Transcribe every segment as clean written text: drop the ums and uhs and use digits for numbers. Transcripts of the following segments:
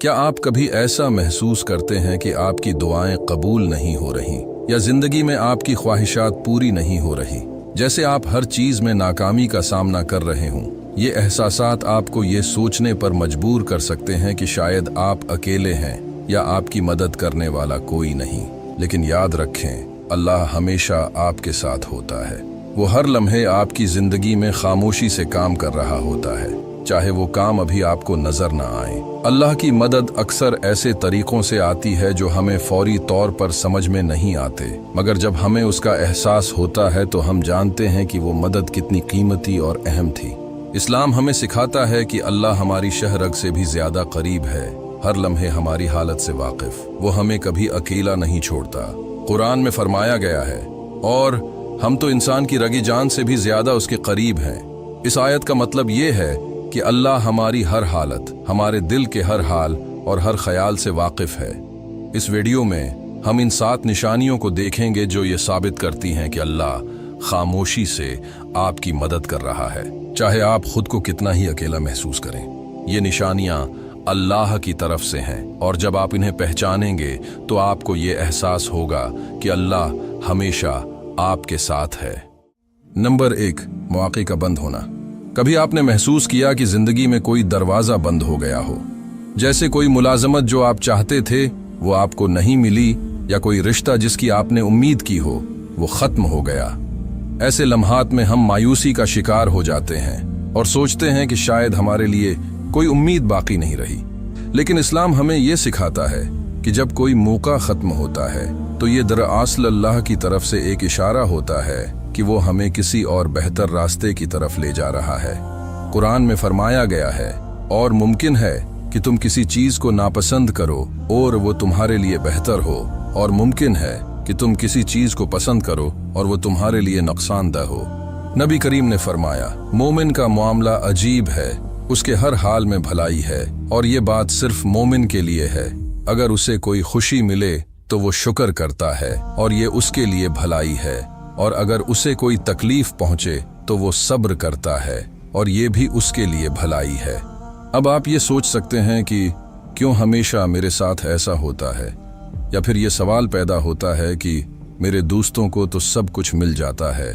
क्या आप कभी ऐसा महसूस करते हैं कि आपकी दुआएं कबूल नहीं हो रही या जिंदगी में आपकी ख्वाहिशात पूरी नहीं हो रही, जैसे आप हर चीज में नाकामी का सामना कर रहे हों? ये एहसासात आपको ये सोचने पर मजबूर कर सकते हैं कि शायद आप अकेले हैं या आपकी मदद करने वाला कोई नहीं। लेकिन याद रखें, अल्लाह हमेशा आपके साथ होता है। वो हर लम्हे आपकी जिंदगी में खामोशी से काम कर रहा होता है, चाहे वो काम अभी आपको नजर ना आए। अल्लाह की मदद अक्सर ऐसे तरीकों से आती है जो हमें फौरी तौर पर समझ में नहीं आते, मगर जब हमें उसका एहसास होता है तो हम जानते हैं कि वो मदद कितनी कीमती और अहम थी। इस्लाम हमें सिखाता है कि अल्लाह हमारी शहरग से भी ज्यादा करीब है, हर लम्हे हमारी हालत से वाकिफ। वो हमें कभी अकेला नहीं छोड़ता। कुरान में फरमाया गया है, और हम तो इंसान की रगी जान से भी ज्यादा उसके करीब हैं। इस आयत का मतलब ये है कि अल्लाह हमारी हर हालत, हमारे दिल के हर हाल और हर ख्याल से वाकिफ है। इस वीडियो में हम इन 7 निशानियों को देखेंगे जो ये साबित करती हैं कि अल्लाह खामोशी से आपकी मदद कर रहा है, चाहे आप खुद को कितना ही अकेला महसूस करें। ये निशानियां अल्लाह की तरफ से हैं, और जब आप इन्हें पहचानेंगे तो आपको ये एहसास होगा कि अल्लाह हमेशा आपके साथ है। नंबर 1, मौके का बंद होना। कभी आपने महसूस किया कि जिंदगी में कोई दरवाजा बंद हो गया हो, जैसे कोई मुलाजमत जो आप चाहते थे वो आपको नहीं मिली, या कोई रिश्ता जिसकी आपने उम्मीद की हो वो खत्म हो गया। ऐसे लम्हात में हम मायूसी का शिकार हो जाते हैं और सोचते हैं कि शायद हमारे लिए कोई उम्मीद बाकी नहीं रही। लेकिन इस्लाम हमें यह सिखाता है कि जब कोई मौका खत्म होता है तो ये दरअसल अल्लाह की तरफ से एक इशारा होता है कि वो हमें किसी और बेहतर रास्ते की तरफ ले जा रहा है। कुरान में फरमाया गया है, और मुमकिन है कि तुम किसी चीज को नापसंद करो और वो तुम्हारे लिए बेहतर हो, और मुमकिन है कि तुम किसी चीज को पसंद करो और वो तुम्हारे लिए नुकसानदेह हो। नबी करीम ने फरमाया, मोमिन का मामला अजीब है, उसके हर हाल में भलाई है, और ये बात सिर्फ मोमिन के लिए है। अगर उसे कोई खुशी मिले तो वो शुक्र करता है और ये उसके लिए भलाई है, और अगर उसे कोई तकलीफ पहुंचे तो वो सब्र करता है और ये भी उसके लिए भलाई है। अब आप ये सोच सकते हैं कि क्यों हमेशा मेरे साथ ऐसा होता है, या फिर ये सवाल पैदा होता है कि मेरे दोस्तों को तो सब कुछ मिल जाता है,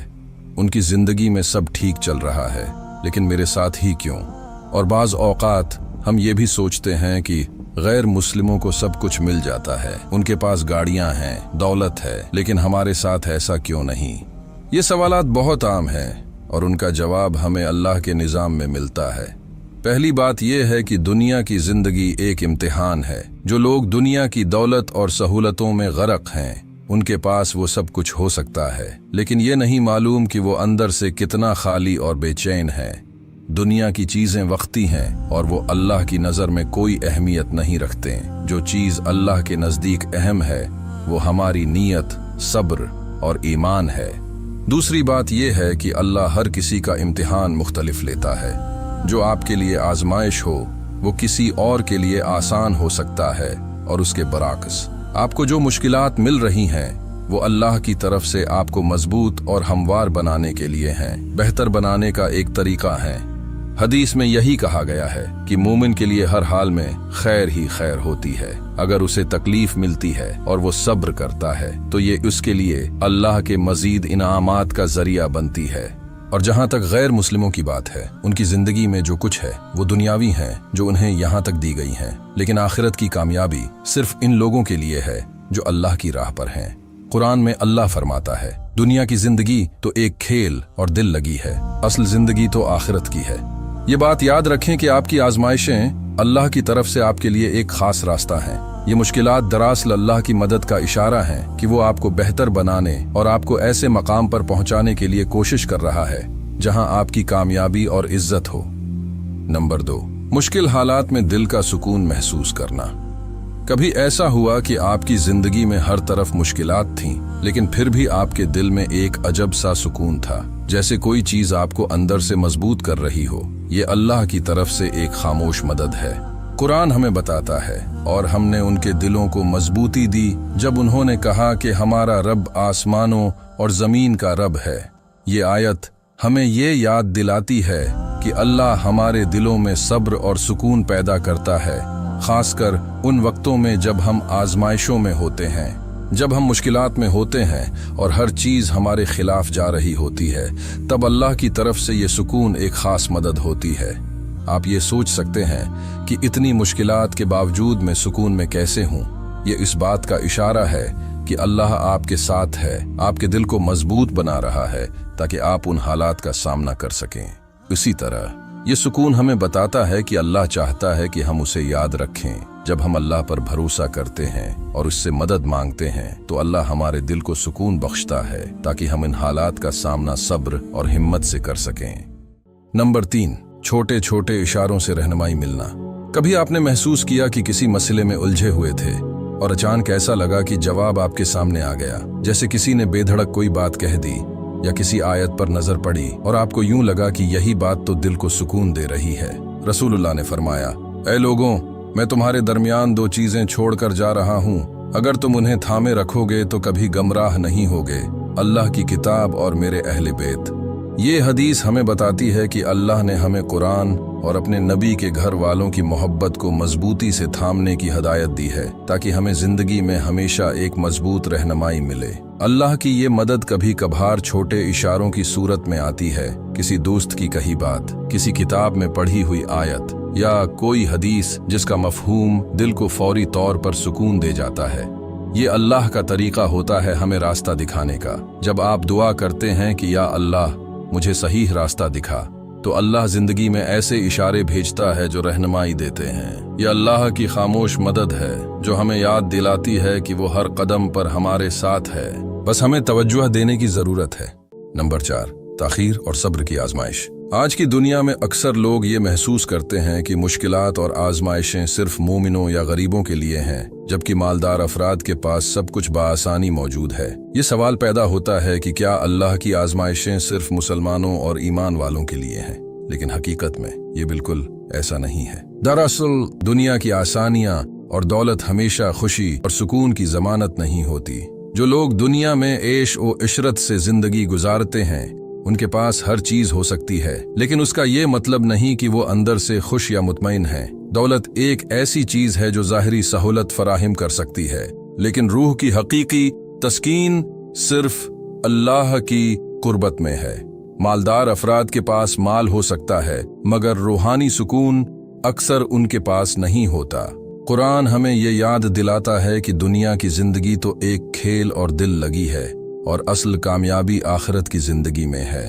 उनकी जिंदगी में सब ठीक चल रहा है, लेकिन मेरे साथ ही क्यों? और बाज़ औकात हम ये भी सोचते हैं कि गैर मुस्लिमों को सब कुछ मिल जाता है, उनके पास गाड़ियां हैं, दौलत है, लेकिन हमारे साथ ऐसा क्यों नहीं? ये सवालात बहुत आम हैं और उनका जवाब हमें अल्लाह के निज़ाम में मिलता है। पहली बात यह है कि दुनिया की जिंदगी एक इम्तिहान है। जो लोग दुनिया की दौलत और सहूलतों में गरक हैं, उनके पास वो सब कुछ हो सकता है, लेकिन ये नहीं मालूम कि वो अंदर से कितना खाली और बेचैन है। दुनिया की चीजें वक्ती हैं और वो अल्लाह की नज़र में कोई अहमियत नहीं रखते। जो चीज़ अल्लाह के नज़दीक अहम है वो हमारी नीयत, सब्र और ईमान है। दूसरी बात यह है कि अल्लाह हर किसी का इम्तिहान मुख्तलिफ लेता है। जो आपके लिए आजमाइश हो वो किसी और के लिए आसान हो सकता है, और उसके बराकस। आपको जो मुश्किलात मिल रही हैं वो अल्लाह की तरफ से आपको मजबूत और हमवार बनाने के लिए हैं, बेहतर बनाने का एक तरीका है। हदीस में यही कहा गया है कि मोमिन के लिए हर हाल में खैर ही खैर होती है। अगर उसे तकलीफ मिलती है और वो सब्र करता है तो ये उसके लिए अल्लाह के मजीद इनामात का जरिया बनती है। और जहाँ तक गैर मुस्लिमों की बात है, उनकी जिंदगी में जो कुछ है वो दुनियावी है जो उन्हें यहाँ तक दी गई है, लेकिन आखिरत की कामयाबी सिर्फ इन लोगों के लिए है जो अल्लाह की राह पर हैं। कुरान में अल्लाह फरमाता है, दुनिया की जिंदगी तो एक खेल और दिल लगी है, असल जिंदगी तो आखिरत की है। ये बात याद रखें कि आपकी आजमाइशें अल्लाह की तरफ से आपके लिए एक खास रास्ता हैं। ये मुश्किलात दरअसल अल्लाह की मदद का इशारा हैं कि वो आपको बेहतर बनाने और आपको ऐसे मकाम पर पहुंचाने के लिए कोशिश कर रहा है जहां आपकी कामयाबी और इज्जत हो। नंबर 2, मुश्किल हालात में दिल का सुकून महसूस करना। कभी ऐसा हुआ कि आपकी जिंदगी में हर तरफ मुश्किलात थीं, लेकिन फिर भी आपके दिल में एक अजब सा सुकून था, जैसे कोई चीज आपको अंदर से मजबूत कर रही हो। ये अल्लाह की तरफ से एक खामोश मदद है। कुरान हमें बताता है, और हमने उनके दिलों को मजबूती दी जब उन्होंने कहा कि हमारा रब आसमानों और जमीन का रब है। ये आयत हमें ये याद दिलाती है कि अल्लाह हमारे दिलों में सब्र और सुकून पैदा करता है खासकर उन वक्तों में जब हम आजमाइशों में होते हैं, जब हम मुश्किलात में होते हैं और हर चीज़ हमारे खिलाफ जा रही होती है, तब अल्लाह की तरफ से ये सुकून एक ख़ास मदद होती है। आप ये सोच सकते हैं कि इतनी मुश्किलात के बावजूद मैं सुकून में कैसे हूँ। ये इस बात का इशारा है कि अल्लाह आपके साथ है, आपके दिल को मजबूत बना रहा है ताकि आप उन हालात का सामना कर सकें। इसी तरह ये सुकून हमें बताता है कि अल्लाह चाहता है कि हम उसे याद रखें। जब हम अल्लाह पर भरोसा करते हैं और उससे मदद मांगते हैं तो अल्लाह हमारे दिल को सुकून बख्शता है ताकि हम इन हालात का सामना सब्र और हिम्मत से कर सकें। नंबर 3, छोटे छोटे इशारों से रहनुमाई मिलना। कभी आपने महसूस किया कि किसी मसले में उलझे हुए थे और अचानक ऐसा लगा कि जवाब आपके सामने आ गया, जैसे किसी ने बेधड़क कोई बात कह दी या किसी आयत पर नजर पड़ी और आपको यूं लगा कि यही बात तो दिल को सुकून दे रही है। रसूलुल्लाह ने फरमाया, ऐ लोगों, मैं तुम्हारे दरमियान 2 चीजें छोड़कर जा रहा हूँ, अगर तुम उन्हें थामे रखोगे तो कभी गमराह नहीं होगे, अल्लाह की किताब और मेरे अहले बैत। ये हदीस हमें बताती है कि अल्लाह ने हमें कुरान और अपने नबी के घर वालों की मोहब्बत को मजबूती से थामने की हदायत दी है ताकि हमें जिंदगी में हमेशा एक मजबूत रहनुमाई मिले। अल्लाह की ये मदद कभी कभार छोटे इशारों की सूरत में आती है, किसी दोस्त की कही बात, किसी किताब में पढ़ी हुई आयत या कोई हदीस जिसका मफहूम दिल को फौरी तौर पर सुकून दे जाता है। ये अल्लाह का तरीका होता है हमें रास्ता दिखाने का। जब आप दुआ करते हैं कि या अल्लाह मुझे सही रास्ता दिखा, तो अल्लाह जिंदगी में ऐसे इशारे भेजता है जो रहनुमाई देते हैं। यह अल्लाह की खामोश मदद है जो हमें याद दिलाती है कि वो हर कदम पर हमारे साथ है, बस हमें तवज्जो देने की जरूरत है। नंबर 4, ताखीर और सब्र की आजमाइश। आज की दुनिया में अक्सर लोग ये महसूस करते हैं कि मुश्किलात और आजमाइशें सिर्फ मोमिनों या गरीबों के लिए हैं, जबकि मालदार अफराद के पास सब कुछ बआसानी मौजूद है। ये सवाल पैदा होता है कि क्या अल्लाह की आजमाइशें सिर्फ मुसलमानों और ईमान वालों के लिए हैं? लेकिन हकीकत में ये बिल्कुल ऐसा नहीं है। दरअसल दुनिया की आसानियां और दौलत हमेशा खुशी और सुकून की जमानत नहीं होती। जो लोग दुनिया में ऐश व इशरत से जिंदगी गुजारते हैं, उनके पास हर चीज हो सकती है, लेकिन उसका ये मतलब नहीं कि वो अंदर से खुश या मुतमईन हैं। दौलत एक ऐसी चीज है जो ज़ाहिरी सहूलत फराहिम कर सकती है, लेकिन रूह की हकीकी तस्कीन सिर्फ अल्लाह की कुर्बत में है। मालदार अफराद के पास माल हो सकता है, मगर रूहानी सुकून अक्सर उनके पास नहीं होता। कुरान हमें ये याद दिलाता है कि दुनिया की जिंदगी तो एक खेल और दिल लगी है और असल कामयाबी आखिरत की जिंदगी में है।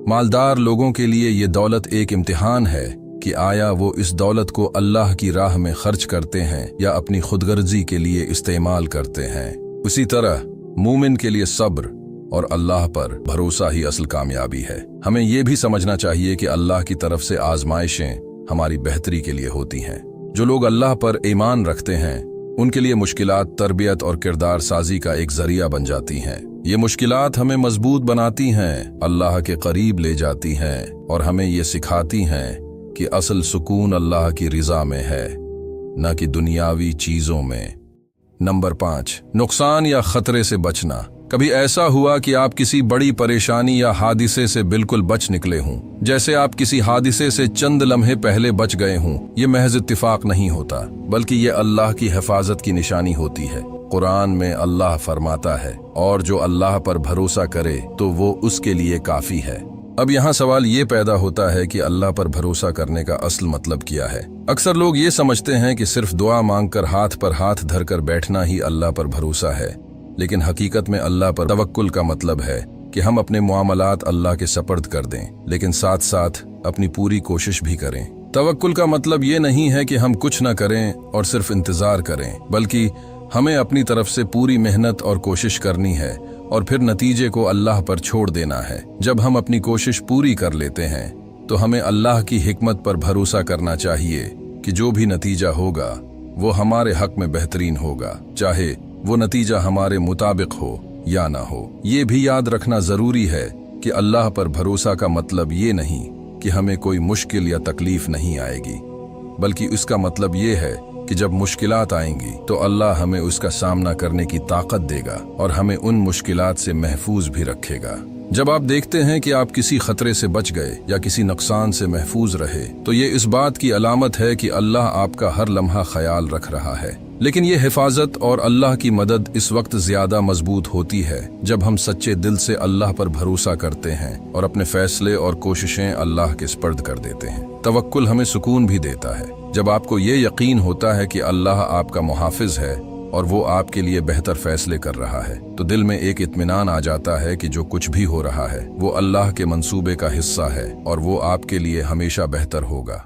मालदार लोगों के लिए ये दौलत एक इम्तिहान है कि आया वो इस दौलत को अल्लाह की राह में खर्च करते हैं या अपनी खुदगर्जी के लिए इस्तेमाल करते हैं। उसी तरह मोमिन के लिए सब्र और अल्लाह पर भरोसा ही असल कामयाबी है। हमें ये भी समझना चाहिए कि अल्लाह की तरफ से आजमाइशें हमारी बेहतरी के लिए होती हैं। जो लोग अल्लाह पर ईमान रखते हैं, उनके लिए मुश्किलात तरबियत और किरदार साजी का एक जरिया बन जाती हैं। ये मुश्किलात हमें मजबूत बनाती हैं, अल्लाह के करीब ले जाती हैं और हमें ये सिखाती हैं कि असल सुकून अल्लाह की रिजा में है, न कि दुनियावी चीजों में। नंबर 5, नुकसान या खतरे से बचना। कभी ऐसा हुआ कि आप किसी बड़ी परेशानी या हादिसे से बिल्कुल बच निकले हों, जैसे आप किसी हादिसे से चंद लम्हे पहले बच गए हों। ये महज इत्तिफाक नहीं होता, बल्कि ये अल्लाह की हिफाजत की निशानी होती है। कुरान में अल्लाह फरमाता है, और जो अल्लाह पर भरोसा करे तो वो उसके लिए काफी है। अब यहाँ सवाल ये पैदा होता है कि अल्लाह पर भरोसा करने का असल मतलब क्या है। अक्सर लोग ये समझते हैं कि सिर्फ दुआ मांगकर हाथ पर हाथ धरकर बैठना ही अल्लाह पर भरोसा है, लेकिन हकीकत में अल्लाह पर तवक्कुल का मतलब है कि हम अपने मुआमलात अल्लाह के सपर्द कर दें, लेकिन साथ साथ अपनी पूरी कोशिश भी करें। तवक्कुल का मतलब ये नहीं है कि हम कुछ न करें और सिर्फ इंतजार करें, बल्कि हमें अपनी तरफ से पूरी मेहनत और कोशिश करनी है और फिर नतीजे को अल्लाह पर छोड़ देना है। जब हम अपनी कोशिश पूरी कर लेते हैं तो हमें अल्लाह की हिकमत पर भरोसा करना चाहिए कि जो भी नतीजा होगा वो हमारे हक में बेहतरीन होगा, चाहे वो नतीजा हमारे मुताबिक हो या ना हो। ये भी याद रखना जरूरी है कि अल्लाह पर भरोसा का मतलब ये नहीं कि हमें कोई मुश्किल या तकलीफ नहीं आएगी, बल्कि इसका मतलब ये है कि जब मुश्किलात आएंगी तो अल्लाह हमें उसका सामना करने की ताकत देगा और हमें उन मुश्किलात से महफूज भी रखेगा। जब आप देखते हैं कि आप किसी खतरे से बच गए या किसी नुकसान से महफूज रहे, तो ये इस बात की अलामत है कि अल्लाह आपका हर लम्हा ख्याल रख रहा है। लेकिन ये हिफाजत और अल्लाह की मदद इस वक्त ज्यादा मजबूत होती है जब हम सच्चे दिल से अल्लाह पर भरोसा करते हैं और अपने फैसले और कोशिशें अल्लाह के स्पर्द कर देते हैं। तवक्कुल हमें सुकून भी देता है। जब आपको ये यकीन होता है कि अल्लाह आपका मुहाफिज है और वो आपके लिए बेहतर फैसले कर रहा है, तो दिल में एक इत्मीनान आ जाता है कि जो कुछ भी हो रहा है वो अल्लाह के मंसूबे का हिस्सा है और वो आपके लिए हमेशा बेहतर होगा।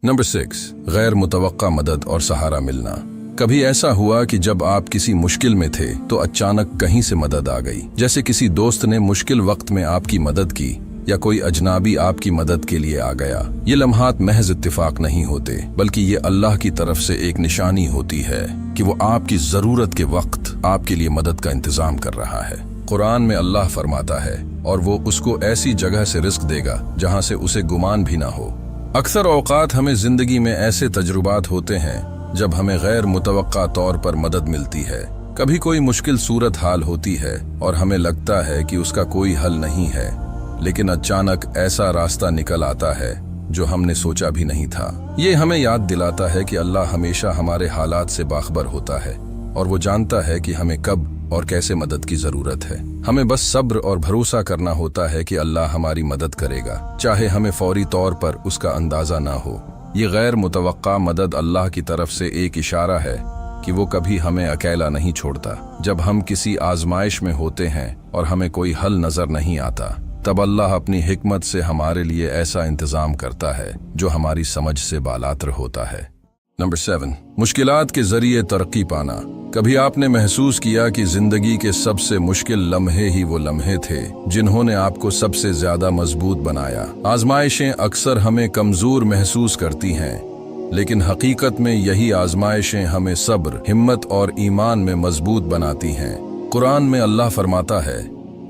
नंबर 6, गैर मुतवक्का मदद और सहारा मिलना। कभी ऐसा हुआ कि जब आप किसी मुश्किल में थे तो अचानक कहीं से मदद आ गई, जैसे किसी दोस्त ने मुश्किल वक्त में आपकी मदद की या कोई अजनाबी आपकी मदद के लिए आ गया। ये लम्हात महज इत्तिफाक नहीं होते, बल्कि ये अल्लाह की तरफ से एक निशानी होती है कि वो आपकी जरूरत के वक्त आपके लिए मदद का इंतजाम कर रहा है। कुरान में अल्लाह फरमाता है, और वो उसको ऐसी जगह से रिस्क देगा जहां से उसे गुमान भी ना हो। अक्सर औकात हमें जिंदगी में ऐसे तजुर्बात होते हैं जब हमें गैर मुतवक्का तौर पर मदद मिलती है। कभी कोई मुश्किल सूरत हाल होती है और हमें लगता है कि उसका कोई हल नहीं है, लेकिन अचानक ऐसा रास्ता निकल आता है जो हमने सोचा भी नहीं था। ये हमें याद दिलाता है कि अल्लाह हमेशा हमारे हालात से बाखबर होता है और वो जानता है कि हमें कब और कैसे मदद की जरूरत है। हमें बस सब्र और भरोसा करना होता है कि अल्लाह हमारी मदद करेगा, चाहे हमें फौरी तौर पर उसका अंदाजा ना हो। ये गैर मुतवक्का मदद अल्लाह की तरफ से एक इशारा है कि वो कभी हमें अकेला नहीं छोड़ता। जब हम किसी आजमाइश में होते हैं और हमें कोई हल नजर नहीं आता, तब अल्लाह अपनी हिकमत से हमारे लिए ऐसा इंतजाम करता है जो हमारी समझ से बालातर होता है। नंबर 7, मुश्किलात के जरिए तरक्की पाना। कभी आपने महसूस किया कि जिंदगी के सबसे मुश्किल लम्हे ही वो लम्हे थे जिन्होंने आपको सबसे ज्यादा मजबूत बनाया। आजमाइशें अक्सर हमें कमजोर महसूस करती हैं, लेकिन हकीकत में यही आजमाइशें हमें सब्र, हिम्मत और ईमान में मजबूत बनाती हैं। कुरान में अल्लाह फरमाता है,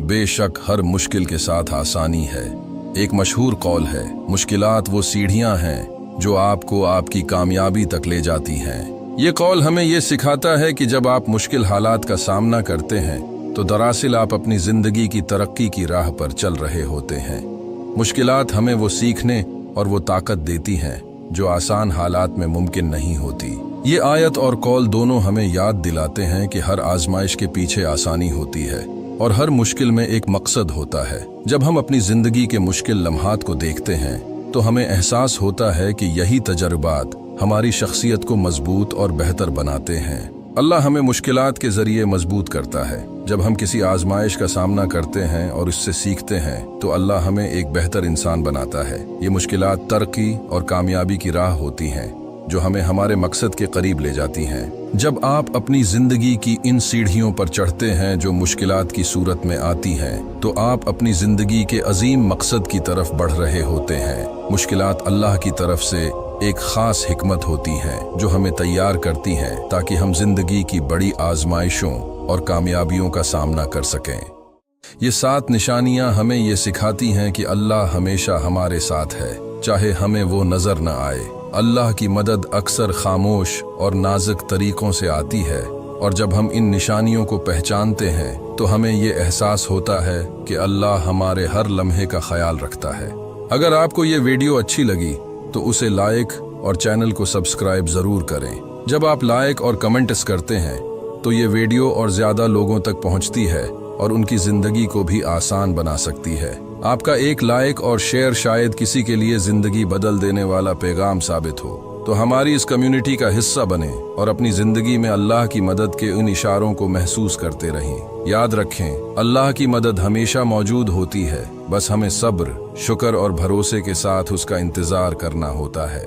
बेशक हर मुश्किल के साथ आसानी है। एक मशहूर कौल है, मुश्किलात वो सीढ़ियां हैं जो आपको आपकी कामयाबी तक ले जाती हैं। ये कौल हमें ये सिखाता है कि जब आप मुश्किल हालात का सामना करते हैं तो दरअसल आप अपनी जिंदगी की तरक्की की राह पर चल रहे होते हैं। मुश्किलात हमें वो सीखने और वो ताकत देती हैं जो आसान हालात में मुमकिन नहीं होती। ये आयत और कौल दोनों हमें याद दिलाते हैं कि हर आजमाइश के पीछे आसानी होती है और हर मुश्किल में एक मकसद होता है। जब हम अपनी जिंदगी के मुश्किल लम्हात को देखते हैं तो हमें एहसास होता है कि यही तजर्बात हमारी शख्सियत को मजबूत और बेहतर बनाते हैं। अल्लाह हमें मुश्किलात के जरिए मजबूत करता है। जब हम किसी आजमाइश का सामना करते हैं और उससे सीखते हैं तो अल्लाह हमें एक बेहतर इंसान बनाता है। ये मुश्किलात तरक्की और कामयाबी की राह होती हैं जो हमें हमारे मकसद के करीब ले जाती हैं। जब आप अपनी जिंदगी की इन सीढ़ियों पर चढ़ते हैं जो मुश्किलात की सूरत में आती हैं, तो आप अपनी जिंदगी के अजीम मकसद की तरफ बढ़ रहे होते हैं। मुश्किलात अल्लाह की तरफ से एक खास हिकमत होती हैं जो हमें तैयार करती हैं ताकि हम जिंदगी की बड़ी आजमाइशों और कामयाबियों का सामना कर सकें। ये 7 निशानियां हमें ये सिखाती हैं कि अल्लाह हमेशा हमारे साथ है, चाहे हमें वो नजर न आए। अल्लाह की मदद अक्सर खामोश और नाजुक तरीकों से आती है, और जब हम इन निशानियों को पहचानते हैं तो हमें ये एहसास होता है कि अल्लाह हमारे हर लम्हे का ख्याल रखता है। अगर आपको ये वीडियो अच्छी लगी तो उसे लाइक और चैनल को सब्सक्राइब जरूर करें। जब आप लाइक और कमेंट्स करते हैं तो ये वीडियो और ज्यादा लोगों तक पहुंचती है और उनकी जिंदगी को भी आसान बना सकती है। आपका एक लाइक और शेयर शायद किसी के लिए जिंदगी बदल देने वाला पैगाम साबित हो। तो हमारी इस कम्युनिटी का हिस्सा बने और अपनी जिंदगी में अल्लाह की मदद के उन इशारों को महसूस करते रहें। याद रखें, अल्लाह की मदद हमेशा मौजूद होती है, बस हमें सब्र, शुक्र और भरोसे के साथ उसका इंतजार करना होता है।